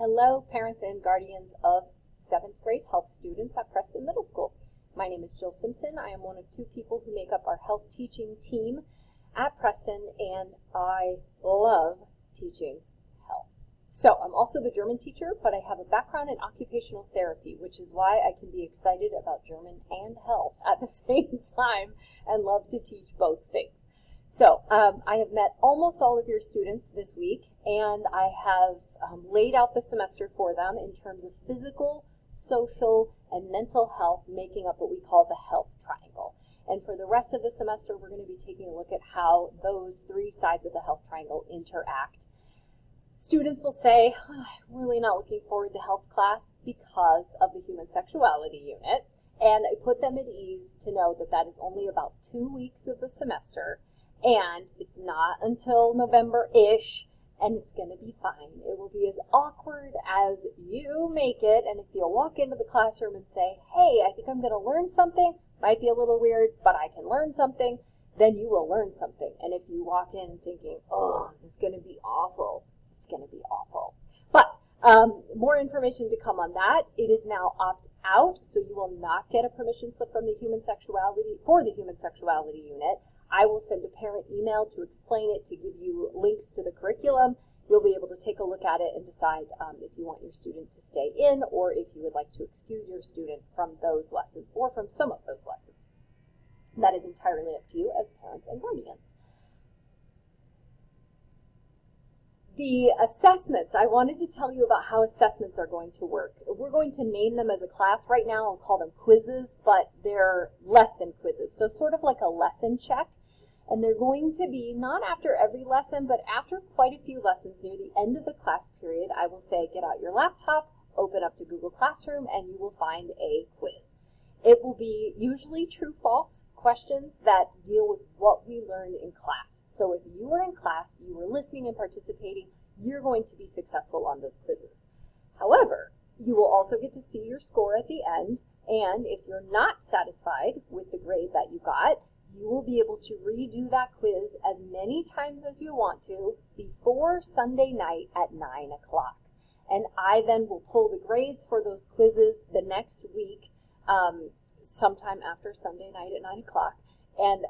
Hello, parents and guardians of 7th grade health students at Preston Middle School. My name is Jill Simpson. I am one of two people who make up our health teaching team at Preston, and I love teaching health. So I'm also the German teacher, but I have a background in occupational therapy, which is why I can be excited about German and health at the same time and love to teach both things. So I have met almost all of your students this week, and I have laid out the semester for them in terms of physical, social, and mental health, making up what we call the health triangle. And for the rest of the semester, we're going to be taking a look at how those three sides of the health triangle interact. Students will say, I'm really not looking forward to health class because of the human sexuality unit, and I put them at ease to know that that is only about 2 weeks of the semester, and it's not until November-ish, and it's going to be fine. It will be as awkward as you make it, and if you'll walk into the classroom and say, hey, I think I'm going to learn something, might be a little weird, but I can learn something, then you will learn something. And if you walk in thinking, oh, this is going to be awful, it's going to be awful. But more information to come on that. It is now opt-out, so you will not get a permission slip from the human sexuality unit. I will send a parent email to explain it, to give you links to the curriculum. You'll be able to take a look at it and decide if you want your student to stay in or if you would like to excuse your student from those lessons or from some of those lessons. That is entirely up to you as parents and guardians. The assessments, I wanted to tell you about how assessments are going to work. We're going to name them as a class. Right now I'll call them quizzes, but they're less than quizzes, so sort of like a lesson check. And they're going to be not after every lesson, but after quite a few lessons near the end of the class period. I will say, get out your laptop, open up to Google Classroom, and you will find a quiz. It will be usually true-false questions that deal with what we learned in class. So if you were in class, you were listening and participating, you're going to be successful on those quizzes. However, you will also get to see your score at the end, and if you're not satisfied with the grade that you got, you will be able to redo that quiz as many times as you want to before Sunday night at 9 o'clock. And I then will pull the grades for those quizzes the next week, sometime after Sunday night at 9 o'clock. And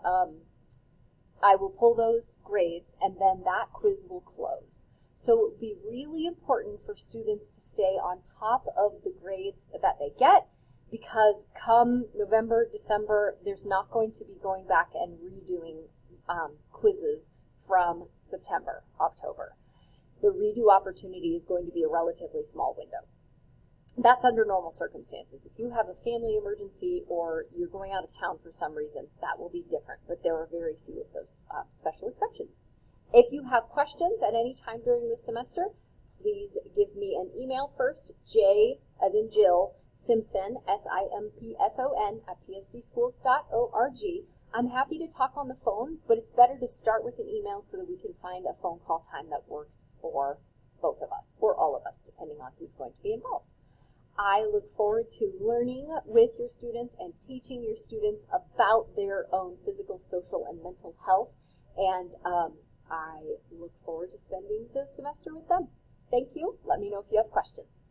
I will pull those grades, and then that quiz will close. So it will be really important for students to stay on top of the grades that they get, because come November, December, there's not going to be going back and redoing quizzes from September, October. The redo opportunity is going to be a relatively small window. That's under normal circumstances. If you have a family emergency or you're going out of town for some reason, that will be different, but there are very few of those special exceptions. If you have questions at any time during the semester, please give me an email first, J as in Jill, Simpson, S-I-M-P-S-O-N, at psdschools.org. I'm happy to talk on the phone, but it's better to start with an email so that we can find a phone call time that works for both of us, or all of us, depending on who's going to be involved. I look forward to learning with your students and teaching your students about their own physical, social, and mental health, and I look forward to spending the semester with them. Thank you. Let me know if you have questions.